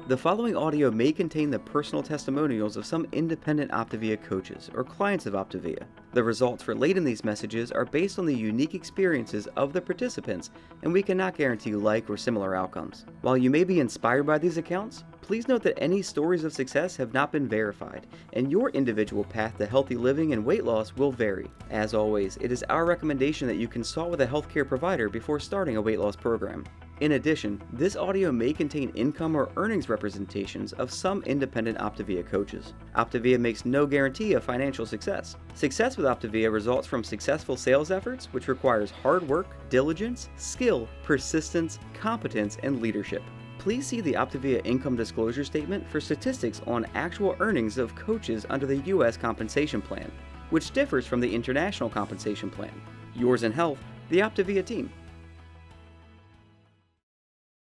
The following audio may contain the personal testimonials of some independent Optavia coaches or clients of Optavia. The results relayed in these messages are based on the unique experiences of the participants, and we cannot guarantee like or similar outcomes. While you may be inspired by these accounts, please note that any stories of success have not been verified, and your individual path to healthy living and weight loss will vary. As always, it is our recommendation that you consult with a healthcare provider before starting a weight loss program. In addition, this audio may contain income or earnings representations of some independent Optavia coaches. Optavia makes no guarantee of financial success. Success with Optavia results from successful sales efforts, which requires hard work, diligence, skill, persistence, competence, and leadership. Please see the Optavia income disclosure statement for statistics on actual earnings of coaches under the U.S. compensation plan, which differs from the international compensation plan. Yours in health, the Optavia team.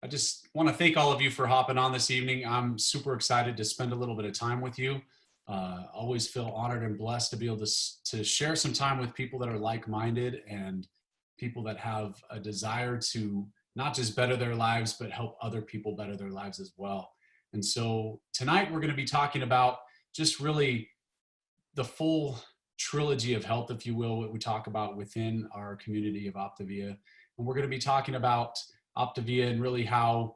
I just want to thank all of you for hopping on this evening. I'm super excited to spend a little bit of time with you. Always feel honored and blessed to be able to share some time with people that are like-minded and people that have a desire to not just better their lives, but help other people better their lives as well. And so tonight we're going to be talking about just really the full trilogy of health, if you will, what we talk about within our community of Optavia. And we're going to be talking about Optavia and really how,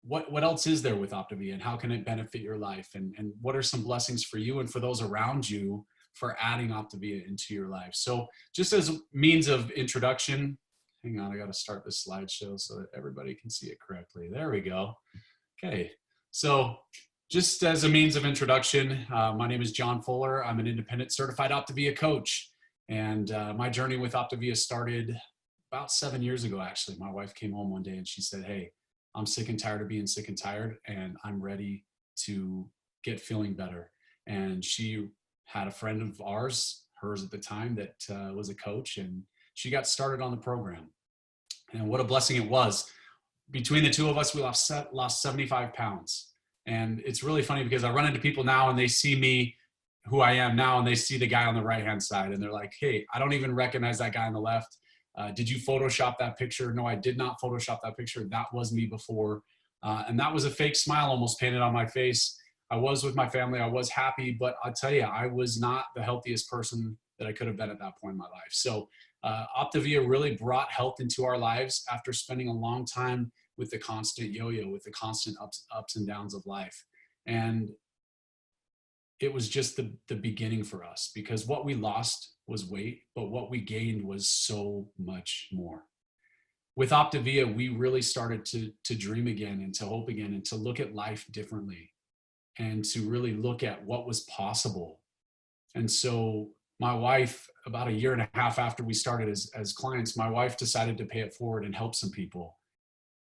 what else is there with Optavia and how can it benefit your life, and what are some blessings for you and for those around you for adding Optavia into your life. So just as a means of introduction, hang on, I got to start this slideshow so that everybody can see it correctly. There we go. Okay, so just as a means of introduction, my name is Jon Fuller. I'm an independent certified Optavia coach, and my journey with Optavia started about 7 years ago, actually. My wife came home one day and she said, "Hey, I'm sick and tired of being sick and tired, and I'm ready to get feeling better." And she had a friend of ours, hers at the time, that was a coach, and she got started on the program. And what a blessing it was. Between the two of us, we lost 75 pounds. And it's really funny because I run into people now and they see me, who I am now, and they see the guy on the right-hand side, and they're like, "Hey, I don't even recognize that guy on the left. Did you Photoshop that picture?" No, I did not Photoshop that picture. That was me before. And that was a fake smile almost painted on my face. I was with my family. I was happy, but I'll tell you, I was not the healthiest person that I could have been at that point in my life. So Optavia really brought health into our lives after spending a long time with the constant yo-yo, with the constant ups and downs of life. And it was just the beginning for us, because what we lost was weight, but what we gained was so much more. With Optavia, we really started to dream again and to hope again and to look at life differently and to really look at what was possible. And so my wife, about a year and a half after we started as clients, my wife decided to pay it forward and help some people.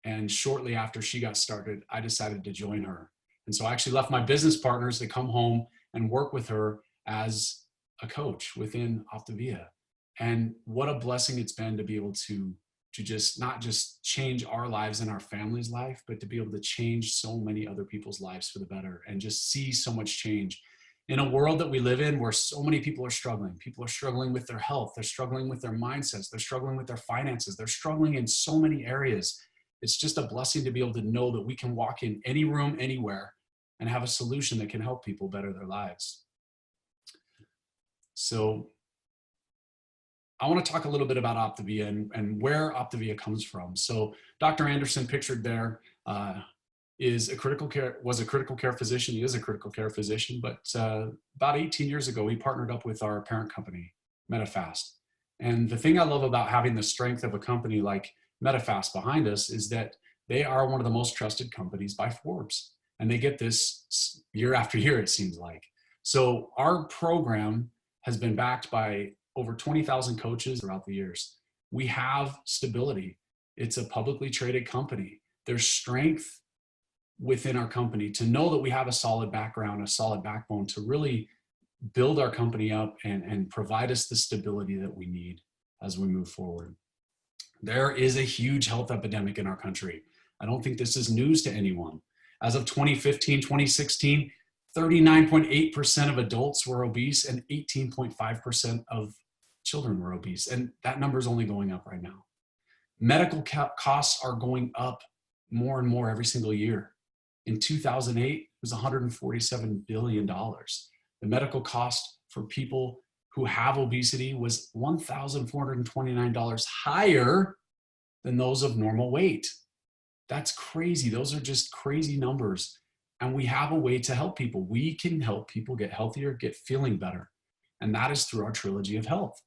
And shortly after she got started, I decided to join her. And so I actually left my business partners to come home and work with her as a coach within Optavia. And what a blessing it's been to be able to just not just change our lives and our family's life, but to be able to change so many other people's lives for the better and just see so much change. In a world that we live in where so many people are struggling with their health, they're struggling with their mindsets, they're struggling with their finances, they're struggling in so many areas. It's just a blessing to be able to know that we can walk in any room, anywhere, and have a solution that can help people better their lives. So I want to talk a little bit about Optavia and where Optavia comes from. So Dr. Anderson, pictured there, was a critical care physician. He is a critical care physician, but about 18 years ago, he partnered up with our parent company, Medifast. And the thing I love about having the strength of a company like Medifast behind us is that they are one of the most trusted companies by Forbes. And they get this year after year, it seems like. So our program has been backed by over 20,000 coaches throughout the years. We have stability. It's a publicly traded company. There's strength within our company to know that we have a solid background, a solid backbone to really build our company up and provide us the stability that we need as we move forward. There is a huge health epidemic in our country. I don't think this is news to anyone. As of 2015, 2016, 39.8% of adults were obese and 18.5% of children were obese. And that number is only going up right now. Medical costs are going up more and more every single year. In 2008, it was $147 billion. The medical cost for people who have obesity was $1,429 higher than those of normal weight. That's crazy. Those are just crazy numbers. And we have a way to help people. We can help people get healthier, get feeling better. And that is through our trilogy of health.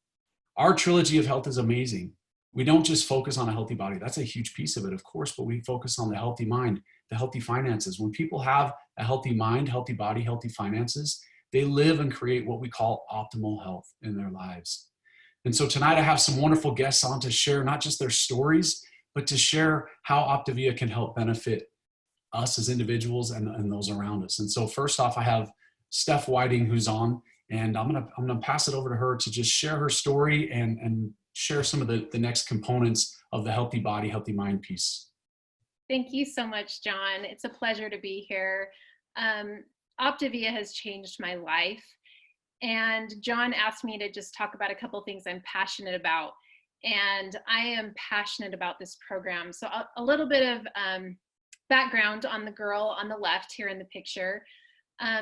Our trilogy of health is amazing. We don't just focus on a healthy body. That's a huge piece of it, of course, but we focus on the healthy mind, the healthy finances. When people have a healthy mind, healthy body, healthy finances, they live and create what we call optimal health in their lives. And so tonight I have some wonderful guests on to share not just their stories, but to share how Optavia can help benefit us as individuals and those around us. And so first off, I have Steph Whiting who's on, and I'm gonna pass it over to her to just share her story and share some of the next components of the healthy body, healthy mind piece. Thank you so much, John. It's a pleasure to be here. Optavia has changed my life. And John asked me to just talk about a couple things I'm passionate about. And I am passionate about this program. So a little bit of background on the girl on the left here in the picture.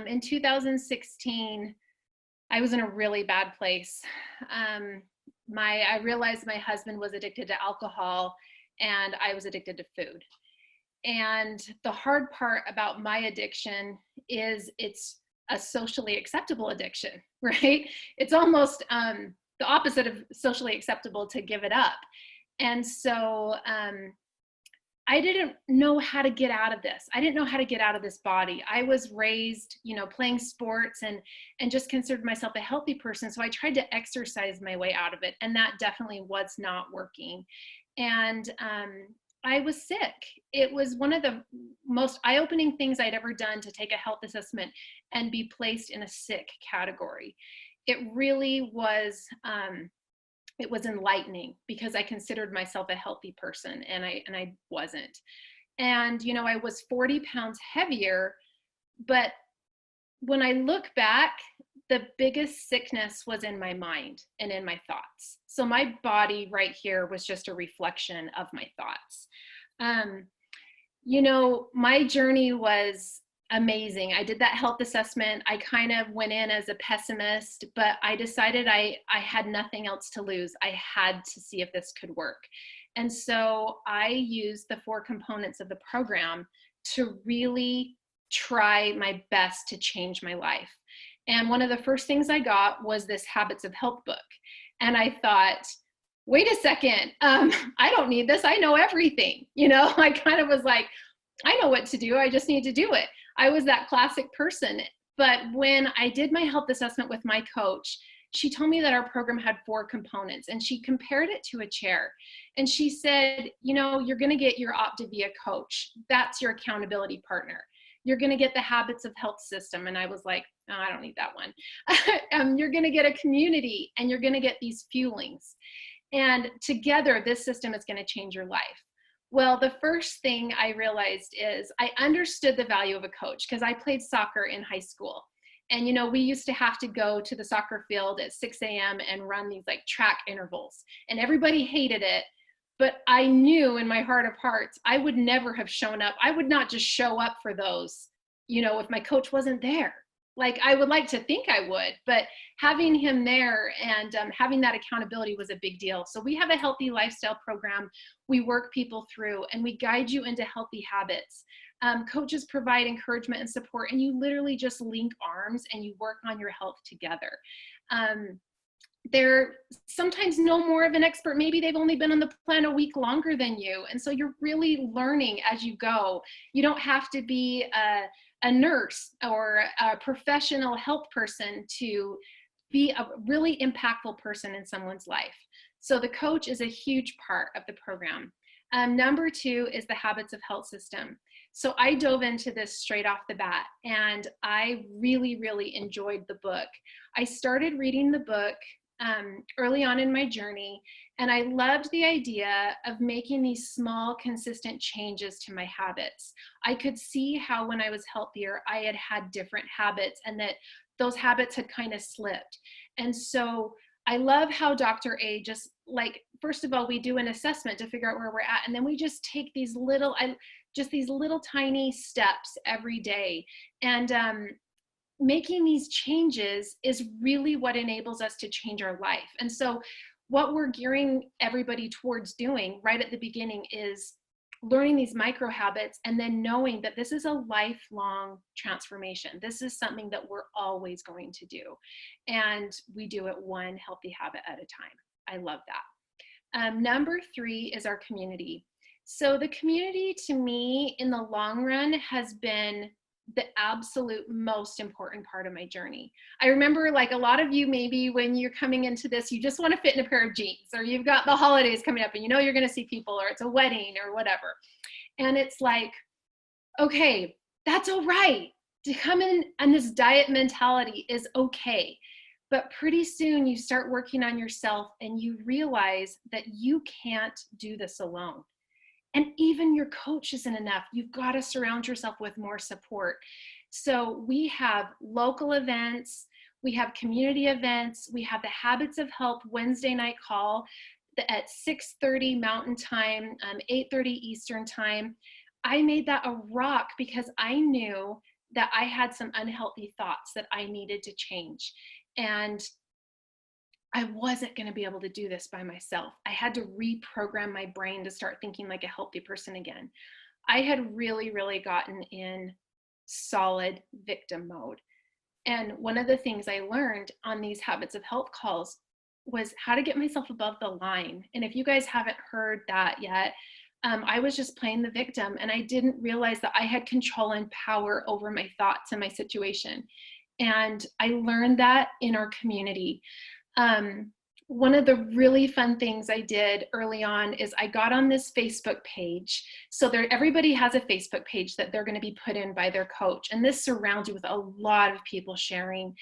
In 2016, I was in a really bad place. I realized my husband was addicted to alcohol and I was addicted to food. And the hard part about my addiction is it's a socially acceptable addiction, right? It's almost the opposite of socially acceptable to give it up. And so I didn't know how to get out of this. I didn't know how to get out of this body. I was raised, playing sports and just considered myself a healthy person. So I tried to exercise my way out of it. And that definitely was not working. And I was sick. It was one of the most eye-opening things I'd ever done to take a health assessment and be placed in a sick category. It really was, it was enlightening because I considered myself a healthy person and I wasn't. And, I was 40 pounds heavier, but when I look back, the biggest sickness was in my mind and in my thoughts. So my body right here was just a reflection of my thoughts. My journey was amazing. I did that health assessment. I kind of went in as a pessimist, but I decided I had nothing else to lose. I had to see if this could work. And so I used the 4 components of the program to really try my best to change my life. And one of the first things I got was this Habits of Health book. And I thought, wait a second, I don't need this. I know everything. I kind of was like, I know what to do. I just need to do it. I was that classic person. But when I did my health assessment with my coach, she told me that our program had 4 components and she compared it to a chair. And she said, you're going to get your Optavia coach. That's your accountability partner. You're going to get the Habits of Health system. And I was like, oh, I don't need that one. You're going to get a community and you're going to get these fuelings. And together, this system is going to change your life. Well, the first thing I realized is I understood the value of a coach because I played soccer in high school. And, we used to have to go to the soccer field at 6 a.m. and run these track intervals. And everybody hated it. But I knew in my heart of hearts, I would never have shown up. I would not just show up for those, if my coach wasn't there. I would like to think I would, but having him there and having that accountability was a big deal. So we have a healthy lifestyle program. We work people through and we guide you into healthy habits. Coaches provide encouragement and support, and you literally just link arms and you work on your health together. They're sometimes no more of an expert. Maybe they've only been on the plan a week longer than you. And so you're really learning as you go. You don't have to be a nurse or a professional health person to be a really impactful person in someone's life. So the coach is a huge part of the program. Number 2 is the Habits of Health system. So I dove into this straight off the bat and I really, really enjoyed the book. I started reading the book early on in my journey, and I loved the idea of making these small, consistent changes to my habits. I could see how when I was healthier, I had different habits and that those habits had kind of slipped. And so I love how Dr. A just like, first of all, we do an assessment to figure out where we're at. And then we just take these little, just these little tiny steps every day. And making these changes is really what enables us to change our life. And so what we're gearing everybody towards doing right at the beginning is learning these micro habits, and then knowing that this is a lifelong transformation. This is something that we're always going to do. And we do it one healthy habit at a time. I love that. Number 3 is our community. So the community to me in the long run has been the absolute most important part of my journey. I remember, like a lot of you, maybe when you're coming into this, you just want to fit in a pair of jeans, or you've got the holidays coming up and you know you're going to see people, or it's a wedding or whatever. And it's like, okay, that's all right. To come in and this diet mentality is okay. But pretty soon you start working on yourself and you realize that you can't do this alone. And even your coach isn't enough. You've got to surround yourself with more support. So we have local events, we have community events, we have the Habits of Health Wednesday night call at 6:30 Mountain Time, 8:30 Eastern Time. I made that a rock because I knew that I had some unhealthy thoughts that I needed to change. And I wasn't going to be able to do this by myself. I had to reprogram my brain to start thinking like a healthy person again. I had really, really gotten in solid victim mode. And one of the things I learned on these Habits of Health calls was how to get myself above the line. And if you guys haven't heard that yet, I was just playing the victim, and I didn't realize that I had control and power over my thoughts and my situation. And I learned that in our community. One of the really fun things I did early on is I got on this Facebook page. So everybody has a Facebook page that they're going to be put in by their coach. And this surrounds you with a lot of people sharing.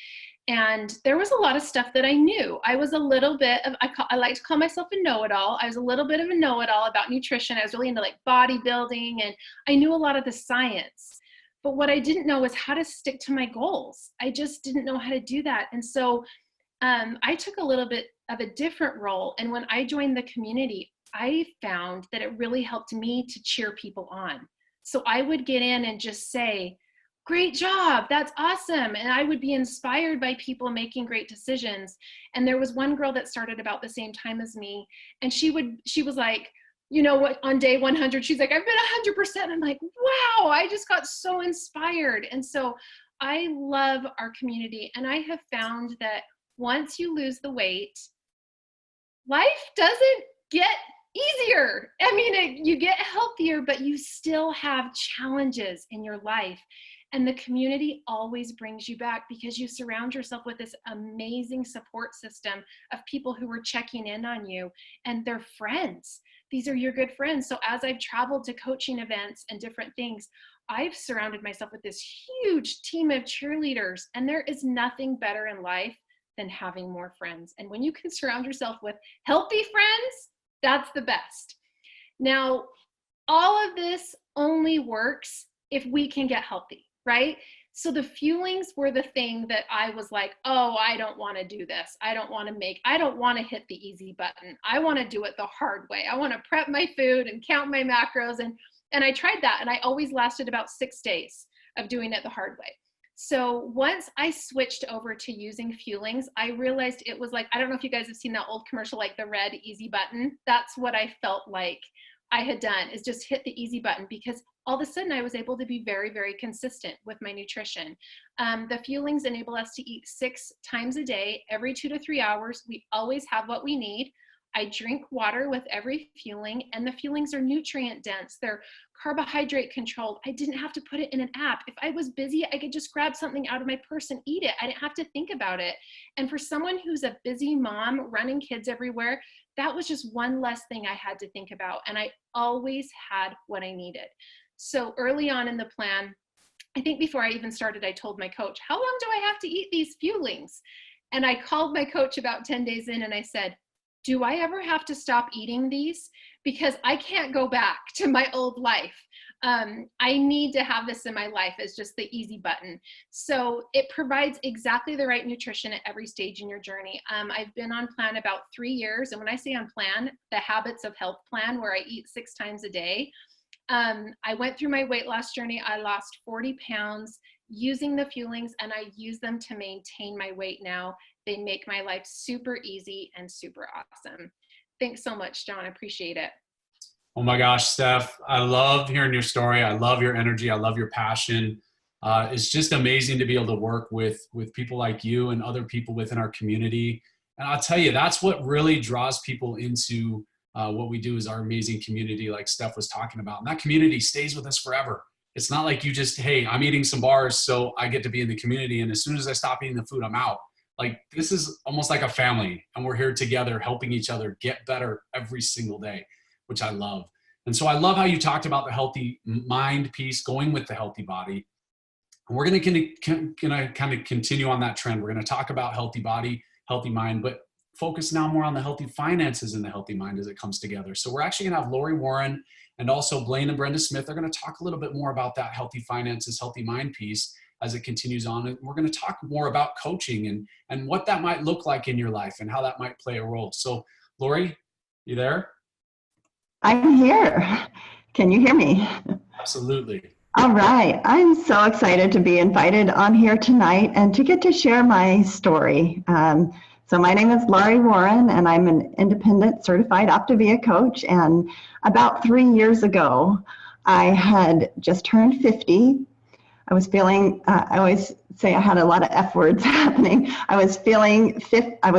And there was a lot of stuff that I knew. I was a little bit of, I like to call myself a know-it-all. I was a little bit of a know-it-all about nutrition. I was really into like bodybuilding, and I knew a lot of the science. But what I didn't know was how to stick to my goals. I just didn't know how to do that. And so I took a little bit of a different role. And when I joined the community, I found that it really helped me to cheer people on. So I would get in and just say, great job, that's awesome. And I would be inspired by people making great decisions. And there was one girl that started about the same time as me. And she was like, you know what, on day 100, she's like, I've been 100%. I'm like, wow, I just got so inspired. And so I love our community. And I have found that once you lose the weight, life doesn't get easier. I mean, you get healthier, but you still have challenges in your life. And the community always brings you back because you surround yourself with this amazing support system of people who are checking in on you, and they're friends. These are your good friends. So as I've traveled to coaching events and different things, I've surrounded myself with this huge team of cheerleaders, and there is nothing better in life than having more friends. And when you can surround yourself with healthy friends, that's the best. Now, all of this only works if we can get healthy, right? So the fuelings were the thing that I was like, oh, I don't want to do this. I don't want to hit the easy button. I want to do it the hard way. I want to prep my food and count my macros. And I tried that, and I always lasted about 6 days of doing it the hard way. So once I switched over to using fuelings, I realized it was like, I don't know if you guys have seen that old commercial, like the red easy button. That's what I felt like I had done, is just hit the easy button, because all of a sudden I was able to be very, very consistent with my nutrition. The fuelings enable us to eat 6 times a day, every 2 to 3 hours. We always have what we need. I drink water with every fueling, and the fuelings are nutrient dense. They're carbohydrate controlled. I didn't have to put it in an app. If I was busy, I could just grab something out of my purse and eat it. I didn't have to think about it. And for someone who's a busy mom running kids everywhere, that was just one less thing I had to think about. And I always had what I needed. So early on in the plan, I think before I even started, I told my coach, how long do I have to eat these fuelings? And I called my coach about 10 days in and I said, do I ever have to stop eating these? Because I can't go back to my old life. I need to have this in my life as just the easy button. So it provides exactly the right nutrition at every stage in your journey. I've been on plan about 3 years. And when I say on plan, the Habits of Health plan, where I eat 6 times a day. I went through my weight loss journey. I lost 40 pounds using the fuelings, and I use them to maintain my weight now. They make my life super easy and super awesome. Thanks so much, Jon. I appreciate it. Oh my gosh, Steph, I love hearing your story. I love your energy. I love your passion. It's just amazing to be able to work with people like you and other people within our community. And I'll tell you, that's what really draws people into what we do, is our amazing community like Steph was talking about. And that community stays with us forever. It's not like you just, hey, I'm eating some bars, so I get to be in the community. And as soon as I stop eating the food, I'm out. Like, this is almost like a family, and we're here together helping each other get better every single day, which I love. And so I love how you talked about the healthy mind piece, going with the healthy body. And we're going to kind of continue on that trend. We're going to talk about healthy body, healthy mind, but focus now more on the healthy finances and the healthy mind as it comes together. So we're actually going to have Lori Warren and also Blaine and Brenda Smith. They're going to talk a little bit more about that healthy finances, healthy mind piece as it continues on. And we're going to talk more about coaching and what that might look like in your life and how that might play a role. So Lori, you there? I'm here. Can you hear me? Absolutely. All right. I'm so excited to be invited on here tonight and to get to share my story. So my name is Lori Warren, and I'm an independent certified Optavia coach. And about 3 years ago, I had just turned 50. I was feeling, I always say I had a lot of F words happening. I was 50, I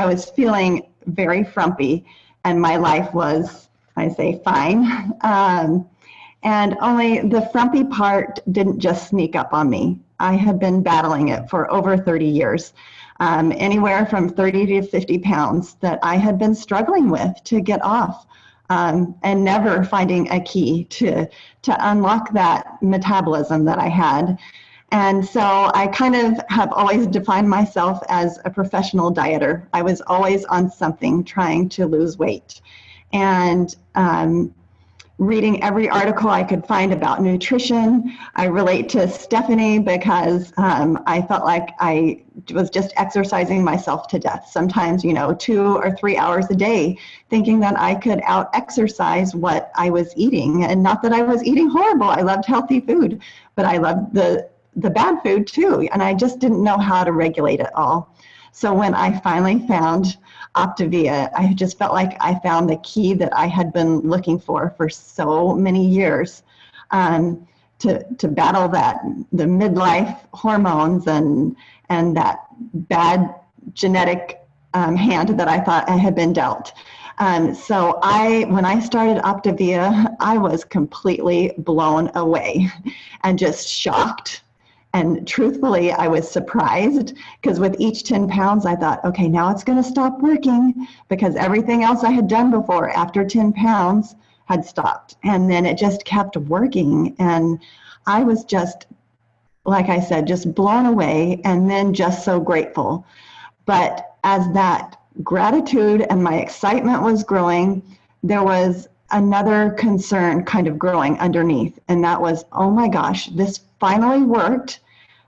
was feeling very frumpy, and my life was, I say, fine. And only the frumpy part didn't just sneak up on me. I had been battling it for over 30 years, anywhere from 30 to 50 pounds that I had been struggling with to get off, and never finding a key to unlock that metabolism that I had. And so I kind of have always defined myself as a professional dieter. I was always on something trying to lose weight. And reading every article I could find about nutrition. I relate to Stephanie because I felt like I was just exercising myself to death. Sometimes, 2 or 3 hours a day, thinking that I could out-exercise what I was eating. And not that I was eating horrible. I loved healthy food, but I loved the bad food too. And I just didn't know how to regulate it all. So when I finally found Optavia, I just felt like I found the key that I had been looking for so many years, to battle the midlife hormones and that bad genetic hand that I thought I had been dealt. So when I started Optavia, I was completely blown away and just shocked. And truthfully, I was surprised because with each 10 pounds, I thought, okay, now it's going to stop working, because everything else I had done before after 10 pounds had stopped. And then it just kept working. And I was just, like I said, just blown away, and then just so grateful. But as that gratitude and my excitement was growing, there was another concern kind of growing underneath. And that was, oh my gosh, this finally worked.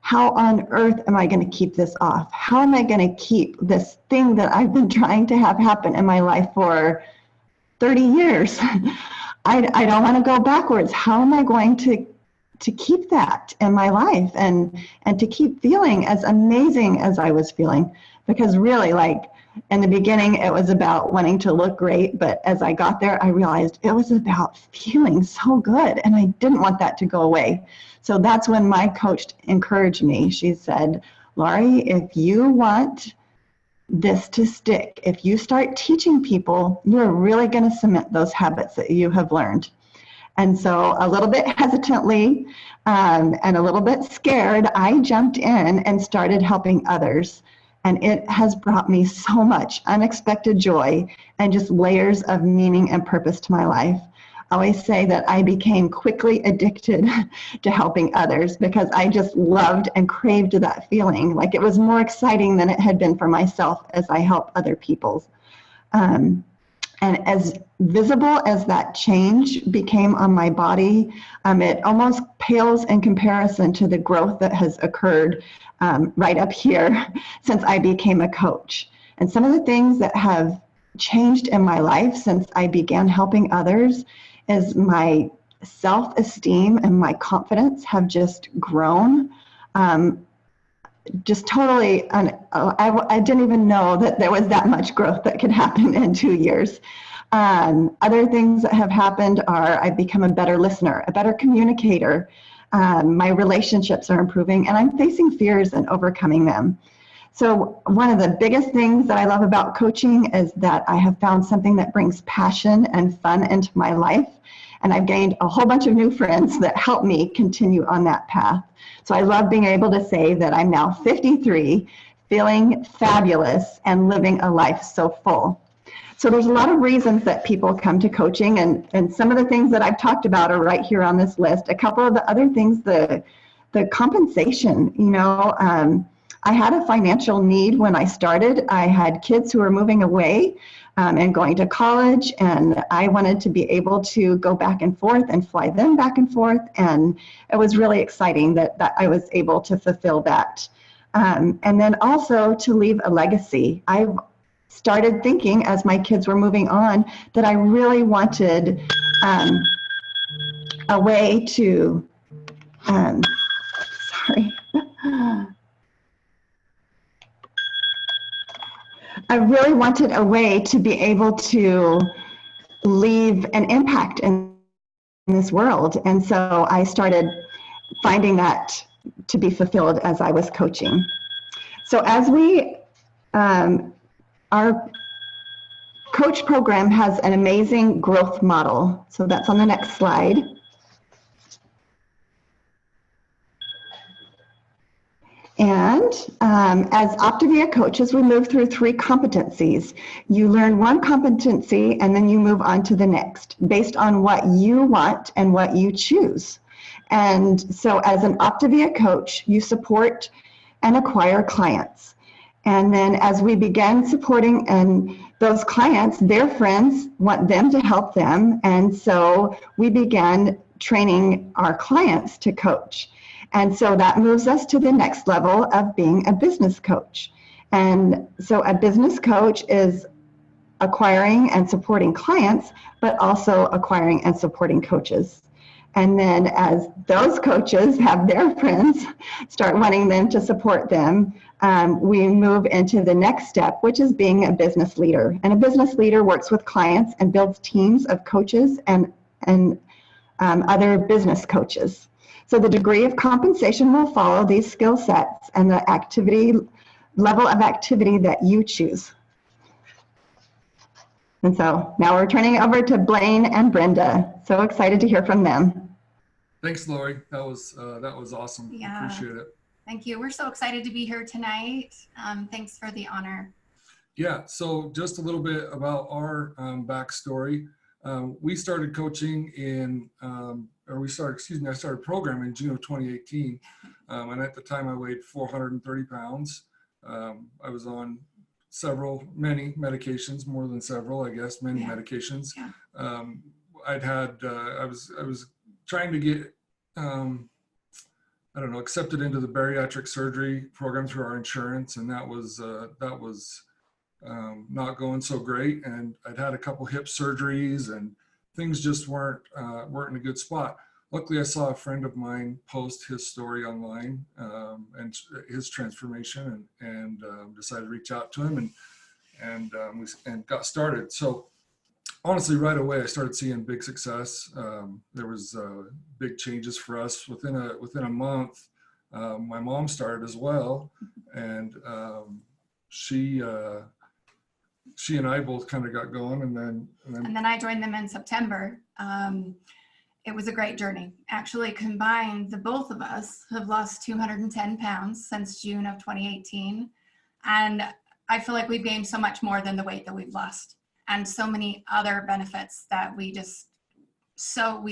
How on earth am I going to keep this off? How am I going to keep this thing that I've been trying to have happen in my life for 30 years? I don't want to go backwards. How am I going to keep that in my life and to keep feeling as amazing as I was feeling? Because really, like, in the beginning, it was about wanting to look great, but as I got there, I realized it was about feeling so good, and I didn't want that to go away. So that's when my coach encouraged me. She said, Lori, if you want this to stick, if you start teaching people, you're really going to cement those habits that you have learned. And so a little bit hesitantly and a little bit scared, I jumped in and started helping others. And it has brought me so much unexpected joy and just layers of meaning and purpose to my life. I always say that I became quickly addicted to helping others because I just loved and craved that feeling. Like, it was more exciting than it had been for myself as I help other people. And as visible as that change became on my body, it almost pales in comparison to the growth that has occurred right up here since I became a coach. And some of the things that have changed in my life since I began helping others is my self-esteem and my confidence have just grown. Just totally, I didn't even know that there was that much growth that could happen in 2 years. Other things that have happened are I've become a better listener, a better communicator. My relationships are improving, and I'm facing fears and overcoming them. So one of the biggest things that I love about coaching is that I have found something that brings passion and fun into my life. And I've gained a whole bunch of new friends that help me continue on that path. So I love being able to say that I'm now 53, feeling fabulous and living a life so full. So there's a lot of reasons that people come to coaching, and some of the things that I've talked about are right here on this list. A couple of the other things, the compensation, I had a financial need when I started. I had kids who were moving away and going to college, and I wanted to be able to go back and forth and fly them back and forth, and it was really exciting that I was able to fulfill that. And then also to leave a legacy. I've started thinking as my kids were moving on that I really wanted a way to, I really wanted a way to be able to leave an impact in this world. And so I started finding that to be fulfilled as I was coaching. So as our coach program has an amazing growth model. So that's on the next slide. And as Optavia coaches, we move through 3 competencies. You learn one competency and then you move on to the next based on what you want and what you choose. And so as an Optavia coach, you support and acquire clients. And then as we began supporting and those clients, their friends want them to help them. And so we began training our clients to coach. And so that moves us to the next level of being a business coach. And so a business coach is acquiring and supporting clients, but also acquiring and supporting coaches. And then as those coaches have their friends start wanting them to support them, we move into the next step, which is being a business leader. And a business leader works with clients and builds teams of coaches and other business coaches. So the degree of compensation will follow these skill sets and the level of activity that you choose. And so now we're turning it over to Blaine and Brenda. So excited to hear from them. Thanks, Lori. That was awesome. Yeah. Appreciate it. Thank you. We're so excited to be here tonight. Thanks for the honor. Yeah, so just a little bit about our backstory. We started coaching I started programming in June of 2018. And at the time I weighed 430 pounds. I was on many medications, more than several, I guess, many medications. Yeah. I was trying to get, accepted into the bariatric surgery program through our insurance, and that was not going so great. And I'd had a couple hip surgeries, and things just weren't in a good spot. Luckily, I saw a friend of mine post his story online and his transformation, and decided to reach out to him and got started. So honestly, right away, I started seeing big success. There was big changes for us within a month. My mom started as well, and she and I both kind of got going, and then I joined them in September. It was a great journey. Actually, combined, the both of us have lost 210 pounds since June of 2018, and I feel like we've gained so much more than the weight that we've lost, and so many other benefits that we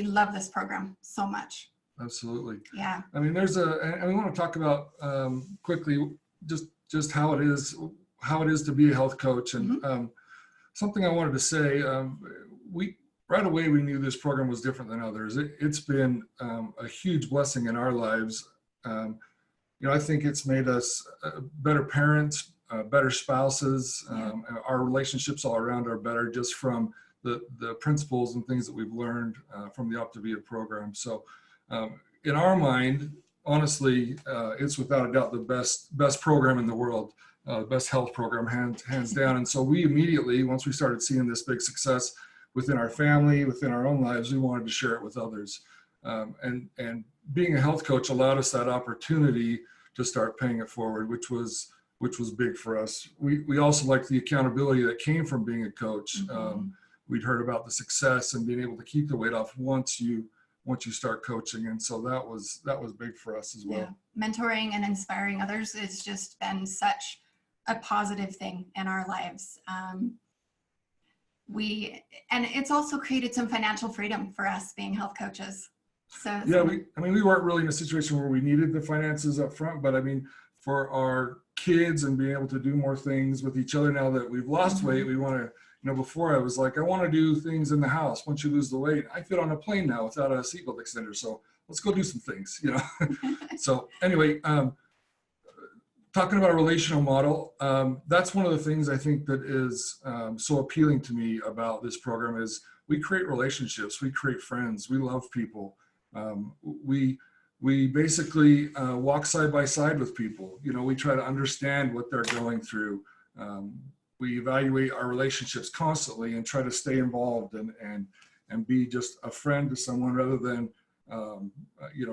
love this program so much. Absolutely. Yeah. I mean, and we want to talk about quickly just how it is to be a health coach. And something I wanted to say, we right away we knew this program was different than others. It's been a huge blessing in our lives. I think it's made us better parents, better spouses. Our relationships all around are better just from the principles and things that we've learned from the Optavia program. So in our mind, honestly, it's without a doubt the best program in the world, best health program, hands down. And so we immediately, once we started seeing this big success within our family, within our own lives, we wanted to share it with others. And being a health coach allowed us that opportunity to start paying it forward, which was big for us. We also liked the accountability that came from being a coach. We'd heard about the success and being able to keep the weight off once you start coaching, and so that was big for us as well. Yeah. Mentoring and inspiring others has just been such a positive thing in our lives. And it's also created some financial freedom for us being health coaches. So yeah, we weren't really in a situation where we needed the finances up front, but I mean, for our kids and being able to do more things with each other now that we've lost weight, we want to, before I was like, I want to do things in the house once you lose the weight. I fit on a plane now without a seatbelt extender, so let's go do some things, So anyway, talking about a relational model, that's one of the things I think that is so appealing to me about this program is we create relationships, we create friends, we love people. We basically walk side by side with people. We try to understand what they're going through. We evaluate our relationships constantly and try to stay involved and be just a friend to someone rather than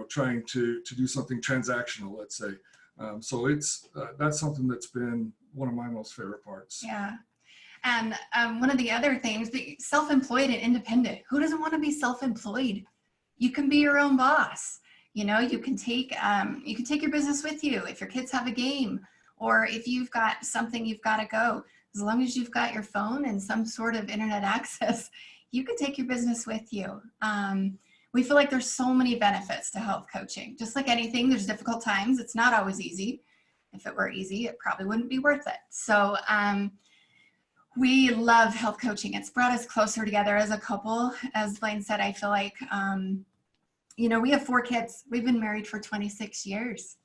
trying to do something transactional, let's say. So that's something that's been one of my most favorite parts. Yeah. And one of the other things, self-employed and independent. Who doesn't want to be self-employed? You can be your own boss. You can take your business with you if your kids have a game, or if you've got something you've got to go. As long as you've got your phone and some sort of internet access, you can take your business with you. We feel like there's so many benefits to health coaching. Just like anything, there's difficult times. It's not always easy. If it were easy, it probably wouldn't be worth it. So we love health coaching. It's brought us closer together as a couple. As Blaine said, I feel like, we have 4 kids. We've been married for 26 years.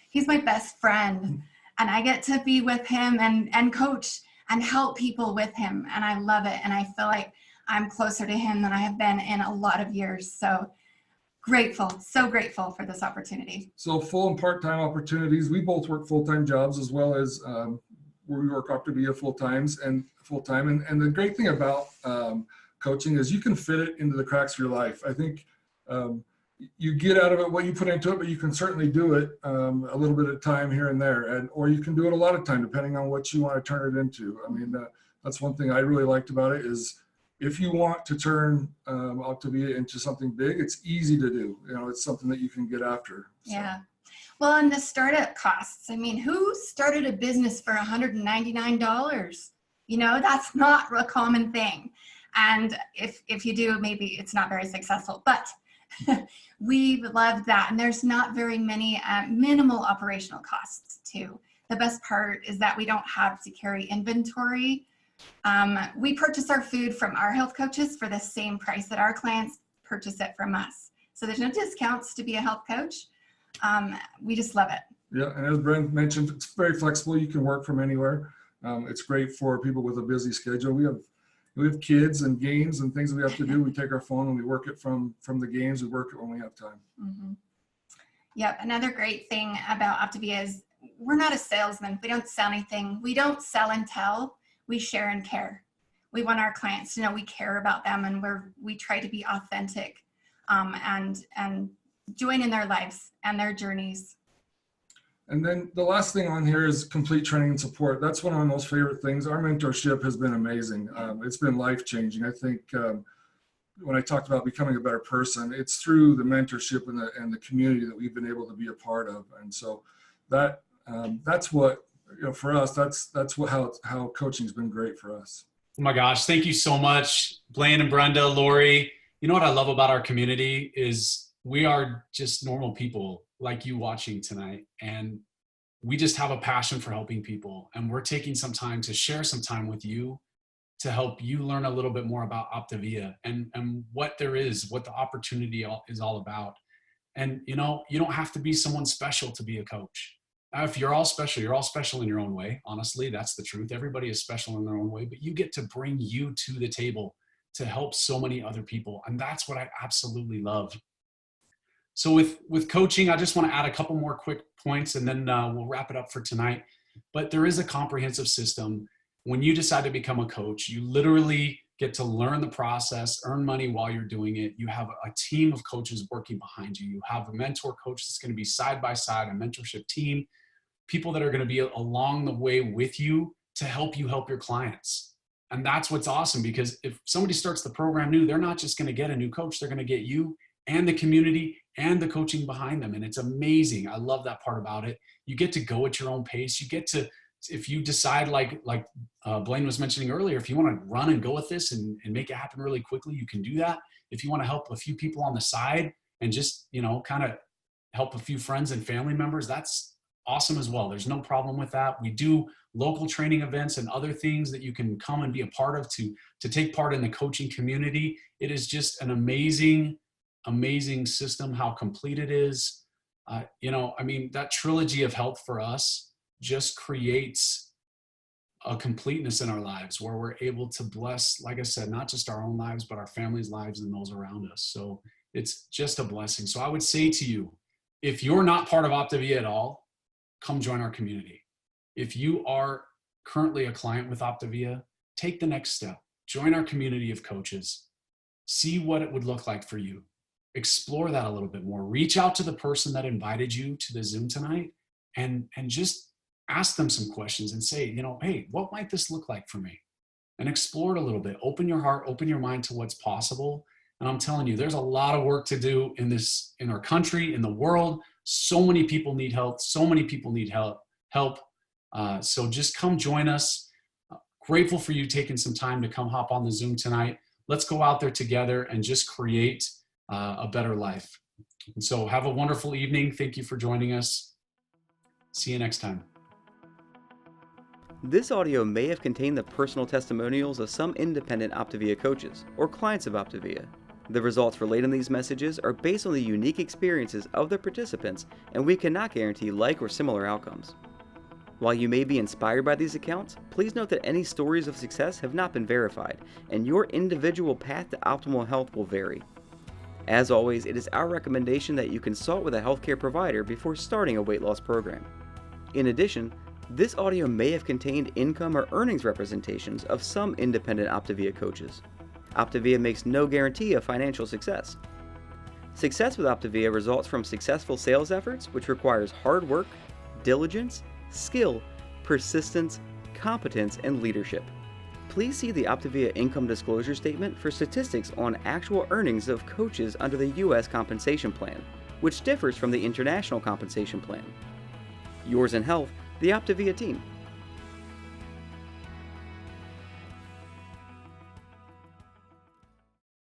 He's my best friend, and I get to be with him and coach and help people with him. And I love it. And I feel like I'm closer to him than I have been in a lot of years. So so grateful for this opportunity. So full and part-time opportunities. We both work full-time jobs as well as we work Optavia full-time. And the great thing about coaching is you can fit it into the cracks of your life. I think you get out of it what you put into it, but you can certainly do it a little bit of time here and there, or you can do it a lot of time depending on what you want to turn it into. I mean, that's one thing I really liked about it is if you want to turn Optavia into something big, it's easy to do. It's something that you can get after. So. Yeah. Well, and the startup costs. I mean, who started a business for $199? That's not a common thing. And if you do, maybe it's not very successful, but we love that. And there's not very many minimal operational costs too. The best part is that we don't have to carry inventory. We purchase our food from our health coaches for the same price that our clients purchase it from us. So there's no discounts to be a health coach. We just love it. Yeah, and as Brent mentioned, it's very flexible. You can work from anywhere. It's great for people with a busy schedule. We have kids and games and things that we have to do. We take our phone and we work it from the games. We work it when we have time. Mm-hmm. Yep. Another great thing about Optavia is we're not a salesman. We don't sell anything. We don't sell and tell. We share and care. We want our clients to know we care about them, and we try to be authentic and join in their lives and their journeys. And then the last thing on here is complete training and support. That's one of my most favorite things. Our mentorship has been amazing. It's been life-changing. I think when I talked about becoming a better person, it's through the mentorship and the community that we've been able to be a part of. And so that's what, for us, that's what how coaching's been great for us. Oh my gosh, thank you so much, Blaine and Brenda, Lori. You know what I love about our community is we are just normal people like you watching tonight, and we just have a passion for helping people, and we're taking some time to share some time with you to help you learn a little bit more about Optavia and what there is, what the opportunity is all about. And, you know, you don't have to be someone special to be a coach. If you're all special in your own way. Honestly, that's the truth. Everybody is special in their own way, but you get to bring you to the table to help so many other people. And that's what I absolutely love. So with coaching, I just want to add a couple more quick points and then we'll wrap it up for tonight. But there is a comprehensive system. When you decide to become a coach, you literally get to learn the process, earn money while you're doing it. You have a team of coaches working behind you. You have a mentor coach that's going to be side by side, a mentorship team, people that are going to be along the way with you to help you help your clients. And that's what's awesome, because if somebody starts the program new, they're not just going to get a new coach, they're going to get you and the community and the coaching behind them. And it's amazing. I love that part about it. You get to go at your own pace. You get to, if you decide like Blaine was mentioning earlier, if you want to run and go with this and make it happen really quickly, you can do that. If you want to help a few people on the side and just, you know, kind of help a few friends and family members, that's awesome as well. There's no problem with that. We do local training events and other things that you can come and be a part of to take part in the coaching community. It is just an amazing system, how complete it is. You know, I mean, that trilogy of health for us just creates a completeness in our lives where we're able to bless, like I said, not just our own lives, but our families' lives and those around us. So it's just a blessing. So I would say to you, if you're not part of Optavia at all, come join our community. If you are currently a client with Optavia, take the next step. Join our community of coaches. See what it would look like for you. Explore that a little bit more. Reach out to the person that invited you to the Zoom tonight and just ask them some questions and say, you know, hey, what might this look like for me? And explore it a little bit. Open your heart, open your mind to what's possible. And I'm telling you, there's a lot of work to do in our country, in the world. So many people need help. So many people need help. So just come join us. Grateful for you taking some time to come hop on the Zoom tonight. Let's go out there together and just create a better life. And so have a wonderful evening. Thank you for joining us. See you next time. This audio may have contained the personal testimonials of some independent Optavia coaches or clients of Optavia. The results relayed in these messages are based on the unique experiences of the participants, and we cannot guarantee like or similar outcomes. While you may be inspired by these accounts, please note that any stories of success have not been verified, and your individual path to optimal health will vary. As always, it is our recommendation that you consult with a healthcare provider before starting a weight loss program. In addition, this audio may have contained income or earnings representations of some independent Optavia coaches. Optavia makes no guarantee of financial success. Success with Optavia results from successful sales efforts, which requires hard work, diligence, skill, persistence, competence, and leadership. Please see the Optavia income disclosure statement for statistics on actual earnings of coaches under the U.S. compensation plan, which differs from the international compensation plan. Yours in health, the Optavia team.